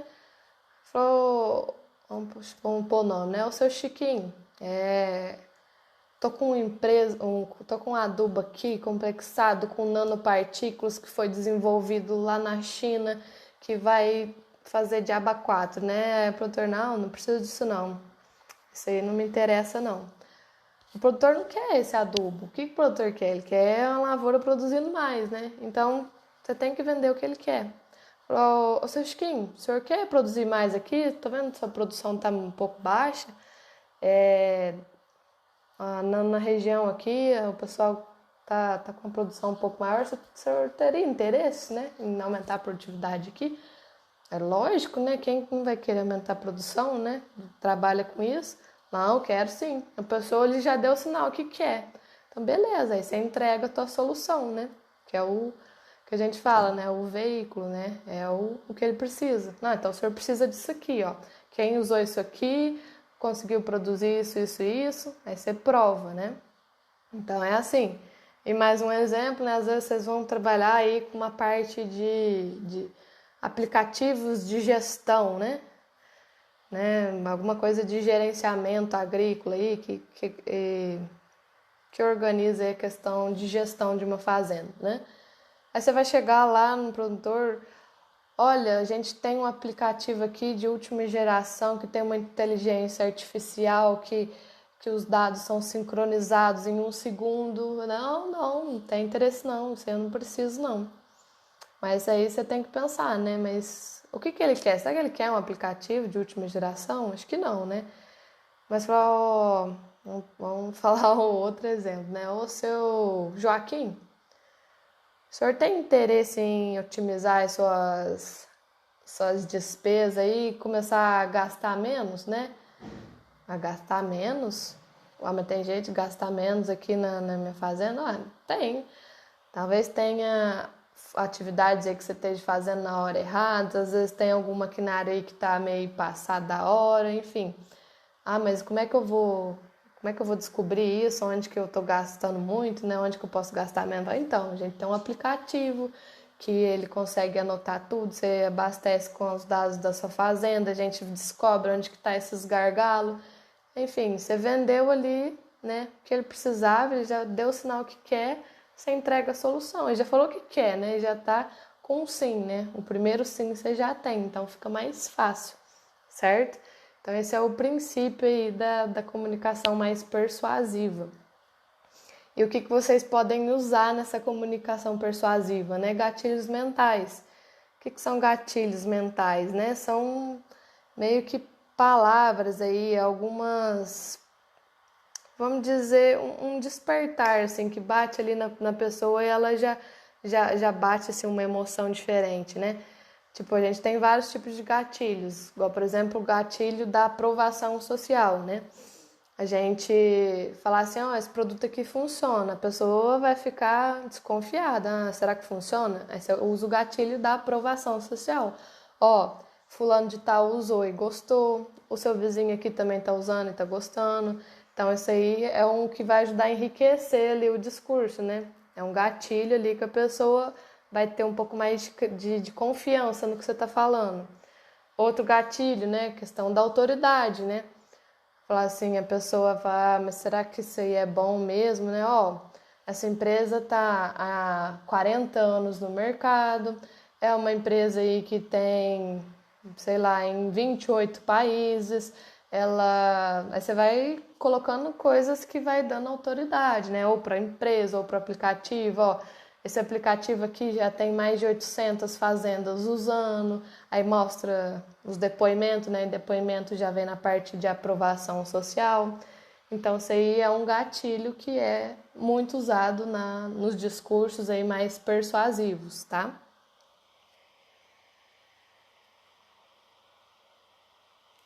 falou, vamos pôr o nome, né, o seu Chiquinho, tô com uma empresa, tô com um adubo aqui complexado com nanopartículas que foi desenvolvido lá na China, que vai fazer diaba 4, né? Produtor, não precisa disso não. Isso aí não me interessa não. O produtor não quer esse adubo. O que o produtor quer? Ele quer uma lavoura produzindo mais, né? Então, você tem que vender o que ele quer. Ô, seu Chiquinho, o senhor quer produzir mais aqui? Tô vendo que sua produção tá um pouco baixa. Na região aqui, o pessoal tá com a produção um pouco maior. O senhor teria interesse, né, em aumentar a produtividade aqui? É lógico, né? Quem não vai querer aumentar a produção, né? Trabalha com isso. Não, quero sim. A pessoa ele já deu o sinal que quer. Então, beleza, aí você entrega a tua solução, né? Que é o que a gente fala, né? O veículo, né? É o que ele precisa. Não, então o senhor precisa disso aqui, ó. Quem usou isso aqui, conseguiu produzir isso, isso e isso, aí você prova, né? Então é assim. E mais um exemplo, né? Às vezes vocês vão trabalhar aí com uma parte de aplicativos de gestão, né? Alguma coisa de gerenciamento agrícola aí que organiza a questão de gestão de uma fazenda, né? Aí você vai chegar lá no produtor, olha, a gente tem um aplicativo aqui de última geração que tem uma inteligência artificial que os dados são sincronizados em 1 segundo. Não tem interesse não, isso eu não preciso não. Mas aí você tem que pensar, né? Mas o que ele quer? Será que ele quer um aplicativo de última geração? Acho que não, né? Mas vamos falar outro exemplo, né? O seu Joaquim, o senhor tem interesse em otimizar as suas despesas aí e começar a gastar menos, né? A gastar menos? Mas tem jeito de gastar menos aqui na minha fazenda? Tem. Talvez tenha atividades aí que você esteja fazendo na hora errada, às vezes tem algum maquinário aí que tá meio passado da hora, enfim. Mas como é que eu vou descobrir isso? Onde que eu tô gastando muito, né? Onde que eu posso gastar menos? Então, a gente tem um aplicativo que ele consegue anotar tudo, você abastece com os dados da sua fazenda, a gente descobre onde que tá esses gargalos. Enfim, você vendeu ali, né, o que ele precisava, ele já deu o sinal que quer, você entrega a solução. Ele já falou o que quer, né? Ele já tá com um sim, né? O primeiro sim você já tem, então fica mais fácil, certo? Então esse é o princípio aí da comunicação mais persuasiva. E o que vocês podem usar nessa comunicação persuasiva, né? Gatilhos mentais. O que são gatilhos mentais, né? São meio que palavras aí, algumas, vamos dizer, um despertar, assim, que bate ali na pessoa e ela já bate, assim, uma emoção diferente, né? Tipo, a gente tem vários tipos de gatilhos, igual, por exemplo, o gatilho da aprovação social, né? a gente falar assim, ó, esse produto aqui funciona, a pessoa vai ficar desconfiada, será que funciona? Aí você usa o gatilho da aprovação social. Ó, fulano de tal usou e gostou, o seu vizinho aqui também tá usando e tá gostando. Então isso aí é um que vai ajudar a enriquecer ali o discurso, né? É um gatilho ali que a pessoa vai ter um pouco mais de confiança no que você tá falando. Outro gatilho, né? Questão da autoridade, né? Falar assim, a pessoa vai, mas será que isso aí é bom mesmo, né? Ó, essa empresa tá há 40 anos no mercado, é uma empresa aí que tem, sei lá, em 28 países, aí você vai colocando coisas que vai dando autoridade, né? Ou para a empresa, ou para o aplicativo, ó. Esse aplicativo aqui já tem mais de 800 fazendas usando, aí mostra os depoimentos, né? Depoimento já vem na parte de aprovação social. Então, isso aí é um gatilho que é muito usado nos discursos aí mais persuasivos, tá?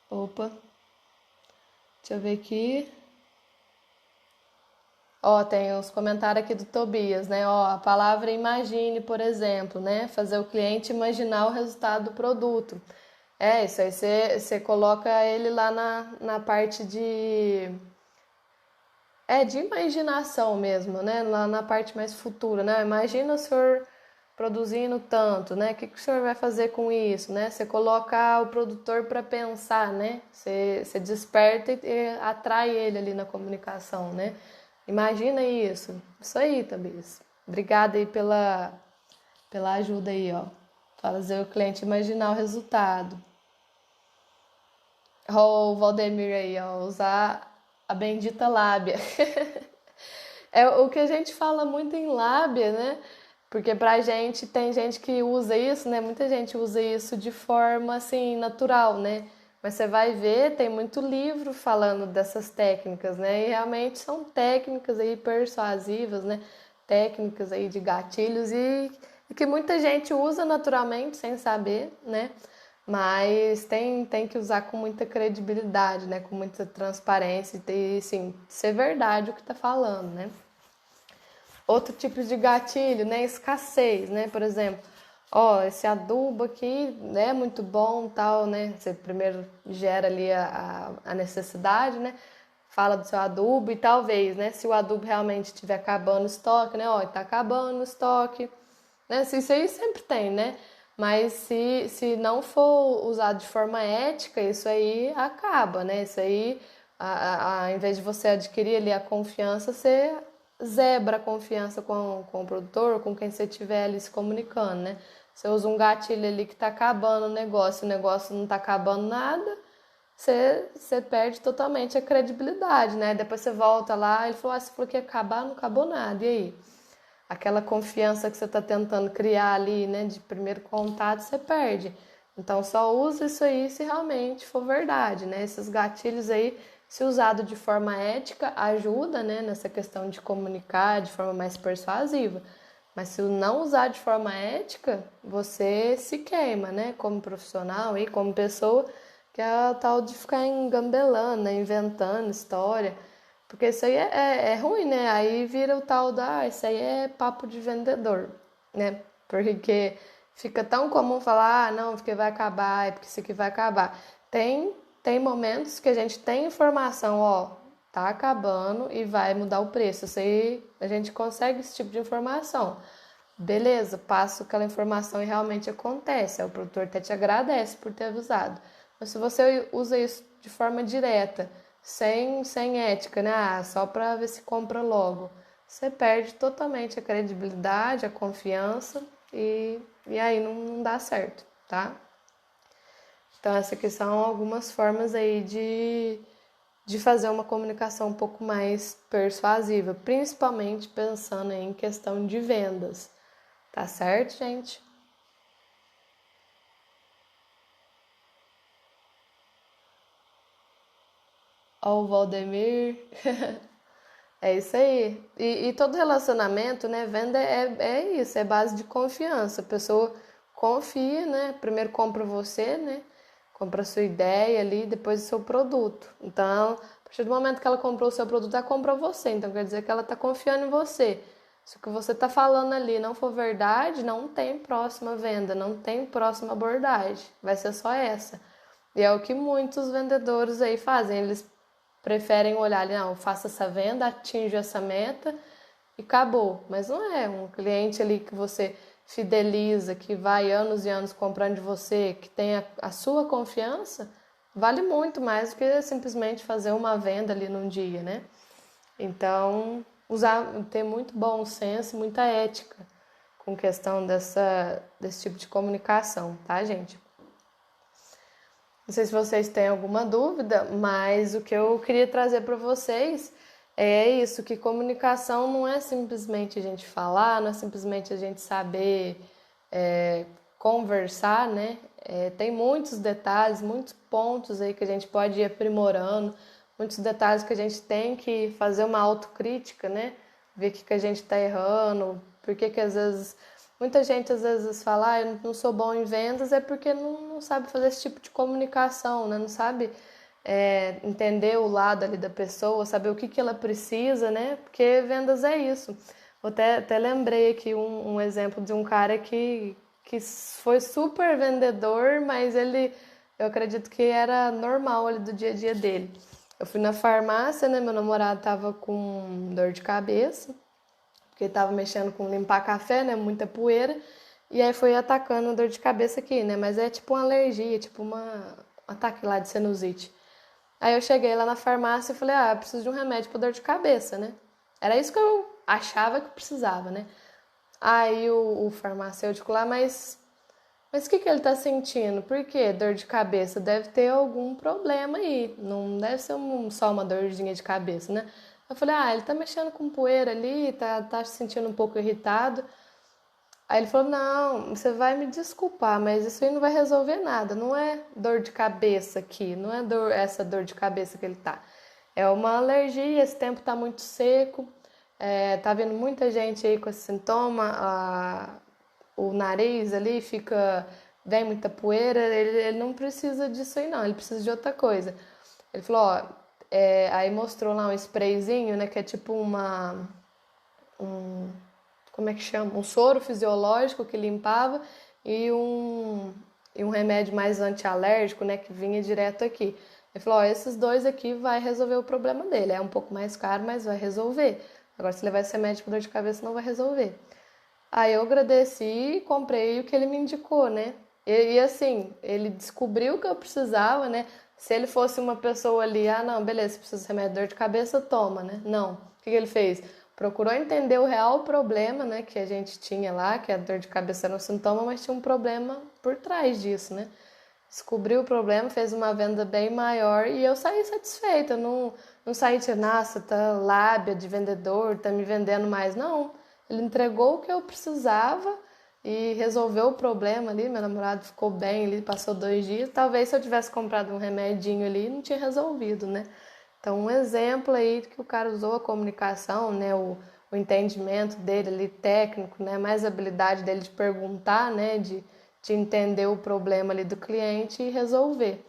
Opa, deixa eu ver aqui. Ó, tem os comentários aqui do Tobias, né? Ó, a palavra imagine, por exemplo, né? Fazer o cliente imaginar o resultado do produto. É, isso aí você coloca ele lá na parte de imaginação mesmo, né? Lá na parte mais futura, né? Imagina o senhor produzindo tanto, né? O que o senhor vai fazer com isso, né? Você coloca o produtor para pensar, né? Você desperta e atrai ele ali na comunicação, né? Imagina isso. Isso aí, Tobias. Obrigada aí pela ajuda aí, ó. Fazer o cliente imaginar o resultado. Ó, o Valdemir aí, ó, usar a bendita lábia. É o que a gente fala muito em lábia, né? Porque pra gente, tem gente que usa isso, né? Muita gente usa isso de forma, assim, natural, né? Mas você vai ver, tem muito livro falando dessas técnicas, né? E realmente são técnicas aí persuasivas, né? Técnicas aí de gatilhos e que muita gente usa naturalmente, sem saber, né? Mas tem que usar com muita credibilidade, né? Com muita transparência e, sim, ser verdade o que tá falando, né? Outro tipo de gatilho, né? Escassez, né? Por exemplo, ó, esse adubo aqui é muito bom, tal, né? Você primeiro gera ali a necessidade, né? Fala do seu adubo e talvez, né? Se o adubo realmente estiver acabando o estoque, né? Ó, tá acabando o estoque, né? Isso aí sempre tem, né? Mas se não for usado de forma ética, isso aí acaba, né? Isso aí, em vez de você adquirir ali a confiança, você zebra a confiança com o produtor, com quem você estiver ali se comunicando, né? Você usa um gatilho ali que tá acabando o negócio não tá acabando nada, você perde totalmente a credibilidade, né? Depois você volta lá, ele falou, você falou que ia acabar, não acabou nada, e aí? Aquela confiança que você está tentando criar ali, né, de primeiro contato, você perde. Então, só usa isso aí se realmente for verdade, né? Esses gatilhos aí, se usado de forma ética, ajuda, né, nessa questão de comunicar de forma mais persuasiva. Mas se não usar de forma ética, você se queima, né, como profissional e como pessoa, que é o tal de ficar engambelando, né, inventando história. Porque isso aí é ruim, né? Aí vira o tal isso aí é papo de vendedor, né? Porque fica tão comum falar, não, porque vai acabar, é porque isso aqui vai acabar. Tem momentos que a gente tem informação, ó, tá acabando e vai mudar o preço. Isso aí a gente consegue esse tipo de informação. Beleza, passo aquela informação e realmente acontece. Aí o produtor até te agradece por ter avisado. Mas se você usa isso de forma direta, sem ética, né? Só para ver se compra logo. Você perde totalmente a credibilidade, a confiança e aí não dá certo, tá? Então, essas aqui são algumas formas aí de fazer uma comunicação um pouco mais persuasiva, principalmente pensando em questão de vendas. Tá certo, gente? Ó, o Valdemir. É isso aí. E todo relacionamento, né? Venda é isso, é base de confiança. A pessoa confia, né? Primeiro compra você, né? Compra a sua ideia ali, depois o seu produto. Então, partir do momento que ela comprou o seu produto, ela comprou você. Então quer dizer que ela está confiando em você. Se o que você está falando ali não for verdade, não tem próxima venda, não tem próxima abordagem. Vai ser só essa. E é o que muitos vendedores aí fazem. Eles preferem olhar ali, não, faça essa venda, atinja essa meta e acabou. Mas não é um cliente ali que você fideliza, que vai anos e anos comprando de você, que tem a sua confiança, vale muito mais do que simplesmente fazer uma venda ali num dia, né? Então, ter muito bom senso, muita ética com questão desse tipo de comunicação, tá, gente? Não sei se vocês têm alguma dúvida, mas o que eu queria trazer para vocês é isso, que comunicação não é simplesmente a gente falar, não é simplesmente a gente saber conversar, né? Tem muitos detalhes, muitos pontos aí que a gente pode ir aprimorando, muitos detalhes que a gente tem que fazer uma autocrítica, né? Ver o que a gente está errando, porque que às vezes... Muita gente às vezes fala, eu não sou bom em vendas, é porque não sabe fazer esse tipo de comunicação, né? Não sabe entender o lado ali da pessoa, saber o que ela precisa, né? Porque vendas é isso. Eu até lembrei aqui um exemplo de um cara que foi super vendedor, mas eu acredito que era normal ali do dia a dia dele. Eu fui na farmácia, né? Meu namorado tava com dor de cabeça, porque tava mexendo com limpar café, né? Muita poeira. E aí foi atacando a dor de cabeça aqui, né? Mas é tipo uma alergia, tipo um ataque lá de sinusite. Aí eu cheguei lá na farmácia e falei, eu preciso de um remédio para dor de cabeça, né? Era isso que eu achava que eu precisava, né? Aí o farmacêutico lá, mas o que ele tá sentindo? Por que dor de cabeça? Deve ter algum problema aí. Não deve ser só uma dorzinha de cabeça, né? Eu falei, ele tá mexendo com poeira ali, tá se sentindo um pouco irritado. Aí ele falou, não, você vai me desculpar, mas isso aí não vai resolver nada. Não é dor de cabeça aqui, não é essa dor de cabeça que ele tá. É uma alergia, esse tempo tá muito seco, tá vendo muita gente aí com esse sintoma, o nariz ali vem muita poeira, ele não precisa disso aí não, ele precisa de outra coisa. Ele falou, aí mostrou lá um sprayzinho, né, que é tipo como é que chama? Um soro fisiológico que limpava e um remédio mais antialérgico, né, que vinha direto aqui. Ele falou, esses dois aqui vai resolver o problema dele. É um pouco mais caro, mas vai resolver. Agora, se levar esse remédio para dor de cabeça, não vai resolver. Aí eu agradeci e comprei o que ele me indicou, né? E assim, ele descobriu o que eu precisava, né? Se ele fosse uma pessoa ali, não, beleza, você precisa de remédio de dor de cabeça, toma, né? Não. O que ele fez? Procurou entender o real problema, né, que a gente tinha lá, que a dor de cabeça era um sintoma, mas tinha um problema por trás disso, né? Descobriu o problema, fez uma venda bem maior e eu saí satisfeita. Não saí de, nossa, tá lábia de vendedor, tá me vendendo mais. Não. Ele entregou o que eu precisava e resolveu o problema ali. Meu namorado ficou bem, ele passou 2 dias. Talvez se eu tivesse comprado um remedinho ali, não tinha resolvido, né? Então, um exemplo aí que o cara usou a comunicação, né? O entendimento dele ali, técnico, né? Mais a habilidade dele de perguntar, né? De entender o problema ali do cliente e resolver.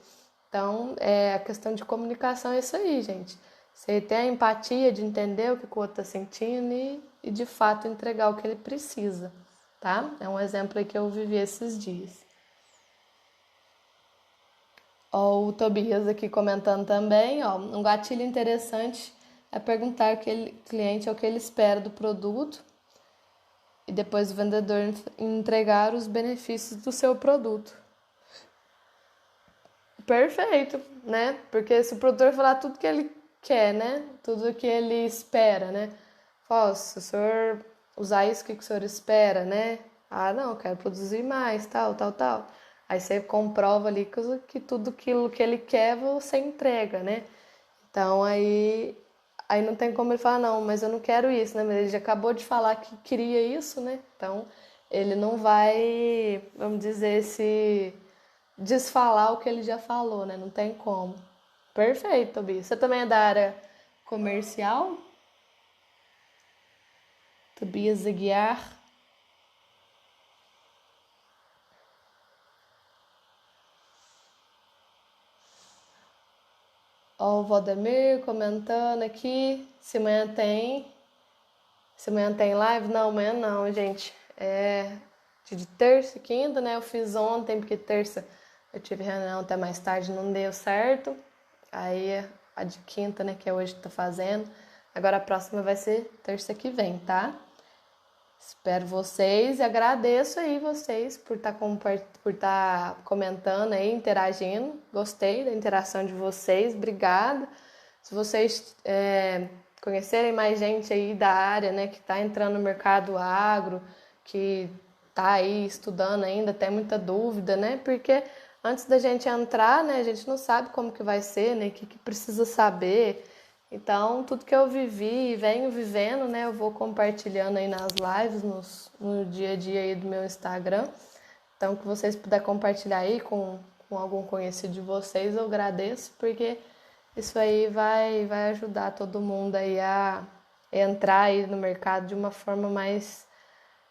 Então, a questão de comunicação é isso aí, gente. Você ter a empatia de entender o que o outro está sentindo e, de fato, entregar o que ele precisa, tá? É um exemplo aí que eu vivi esses dias. Ó, o Tobias aqui comentando também, ó, um gatilho interessante é perguntar aquele cliente o que ele espera do produto e depois o vendedor entregar os benefícios do seu produto. Perfeito, né? Porque se o produtor falar tudo que ele quer, né? Tudo que ele espera, né? Fala, se o senhor usar isso, o que o senhor espera, né? Não, eu quero produzir mais, tal, tal, tal. Aí você comprova ali que tudo aquilo que ele quer você entrega, né? Então aí não tem como ele falar, não, mas eu não quero isso, né? Mas ele já acabou de falar que queria isso, né? Então ele não vai, vamos dizer, se desfalar o que ele já falou, né? Não tem como. Perfeito, Tobias. Você também é da área comercial? Tobias Aguiar. Ó, o Valdemir comentando aqui. Se amanhã tem live? Não, amanhã não, gente. É de terça e quinta, né? Eu fiz ontem, porque terça eu tive reunião até mais tarde, não deu certo. Aí a de quinta, né, que é hoje que tô fazendo. Agora a próxima vai ser terça que vem, tá? Espero vocês e agradeço aí vocês por estar comentando aí, interagindo. Gostei da interação de vocês, obrigada. Se vocês conhecerem mais gente aí da área, né, que está entrando no mercado agro, que tá aí estudando ainda, tem muita dúvida, né? Porque antes da gente entrar, né, a gente não sabe como que vai ser, né, o que precisa saber. Então, tudo que eu vivi e venho vivendo, né, eu vou compartilhando aí nas lives, no dia a dia aí do meu Instagram. Então, que vocês puderem compartilhar aí com algum conhecido de vocês, eu agradeço, porque isso aí vai ajudar todo mundo aí a entrar aí no mercado de uma forma mais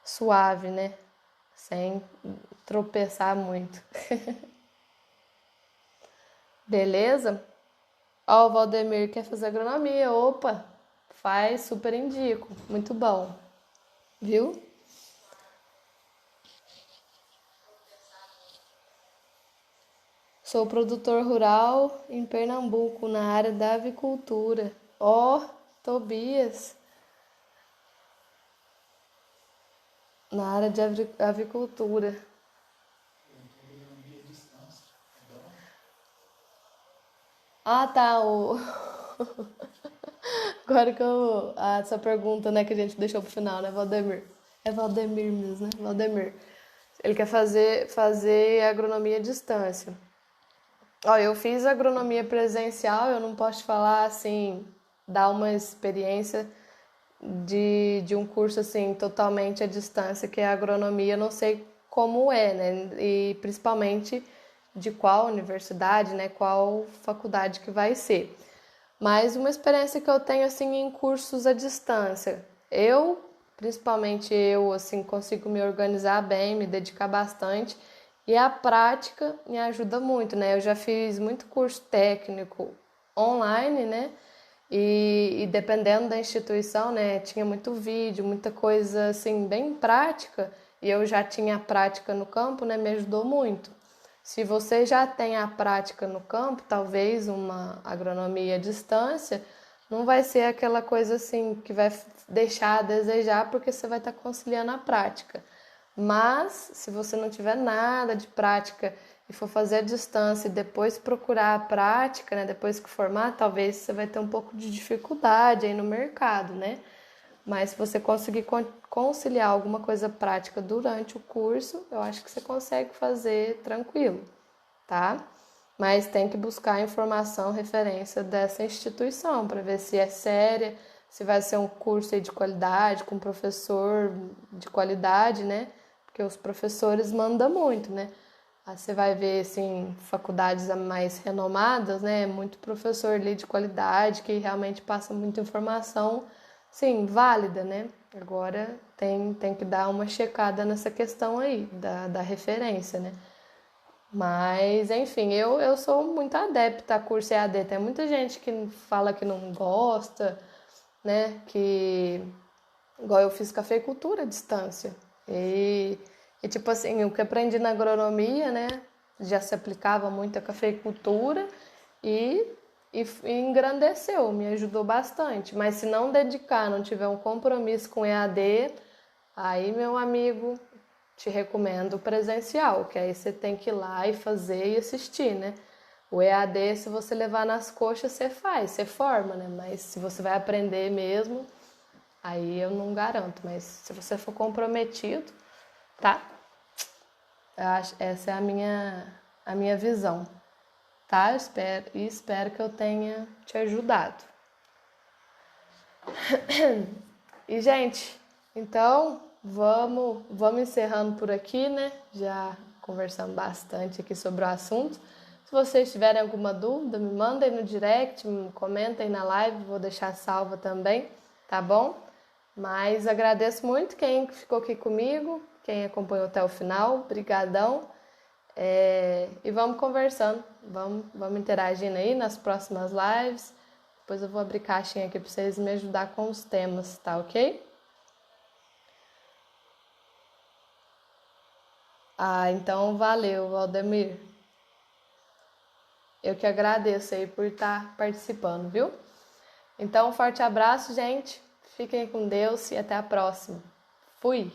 suave, né? Sem tropeçar muito. Beleza? Ó, o Valdemir quer fazer agronomia. Opa, faz, super indico. Muito bom. Viu? Sou produtor rural em Pernambuco, na área da avicultura. Ó, Tobias, na área de avicultura. Ah, tá. Agora que eu. Essa pergunta, né, que a gente deixou pro final, né, Valdemir? É Valdemir mesmo, né? Valdemir. Ele quer fazer agronomia à distância. Ó, eu fiz agronomia presencial, eu não posso te falar assim, dar uma experiência de um curso assim totalmente à distância, que é a agronomia, eu não sei como é, né? E principalmente de qual universidade, né? Qual faculdade que vai ser. Mas uma experiência que eu tenho assim em cursos à distância, principalmente eu, assim, consigo me organizar bem, me dedicar bastante e a prática me ajuda muito, né? Eu já fiz muito curso técnico online, né? E dependendo da instituição, né, tinha muito vídeo, muita coisa assim bem prática, e eu já tinha a prática no campo, né, me ajudou muito. Se você já tem a prática no campo, talvez uma agronomia à distância não vai ser aquela coisa assim que vai deixar a desejar, porque você vai estar conciliando a prática. Mas se você não tiver nada de prática e for fazer a distância e depois procurar a prática, né, depois que formar, talvez você vai ter um pouco de dificuldade aí no mercado, né? Mas se você conseguir conciliar alguma coisa prática durante o curso, eu acho que você consegue fazer tranquilo, tá? Mas tem que buscar informação, referência dessa instituição para ver se é séria, se vai ser um curso aí de qualidade, com professor de qualidade, né? Porque os professores mandam muito, né? Aí você vai ver, assim, faculdades mais renomadas, né? Muito professor ali de qualidade, que realmente passa muita informação, sim, válida, né? Agora tem que dar uma checada nessa questão aí, da referência, né? Mas, enfim, eu sou muito adepta a curso EAD. Tem muita gente que fala que não gosta, né? Que, igual eu fiz cafeicultura à distância. E tipo assim, o que aprendi na agronomia, né? Já se aplicava muito à cafeicultura e, e engrandeceu, me ajudou bastante. Mas se não dedicar, não tiver um compromisso com EAD, aí, meu amigo, te recomendo o presencial, que aí você tem que ir lá e fazer e assistir, né? O EAD, se você levar nas coxas, você faz, você forma, né? Mas se você vai aprender mesmo, aí eu não garanto. Mas se você for comprometido, tá? Essa é a minha visão, tá? Espero que eu tenha te ajudado. E, gente, então vamos encerrando por aqui, né? Já conversamos bastante aqui sobre o assunto. Se vocês tiverem alguma dúvida, me mandem no direct, me comentem na live, vou deixar salva também, tá bom? Mas agradeço muito quem ficou aqui comigo, quem acompanhou até o final, brigadão. E vamos conversando, vamos interagindo aí nas próximas lives. Depois eu vou abrir caixinha aqui para vocês me ajudar com os temas, tá ok? Então valeu, Valdemir. Eu que agradeço aí por estar participando, viu? Então, um forte abraço, gente. Fiquem com Deus e até a próxima. Fui!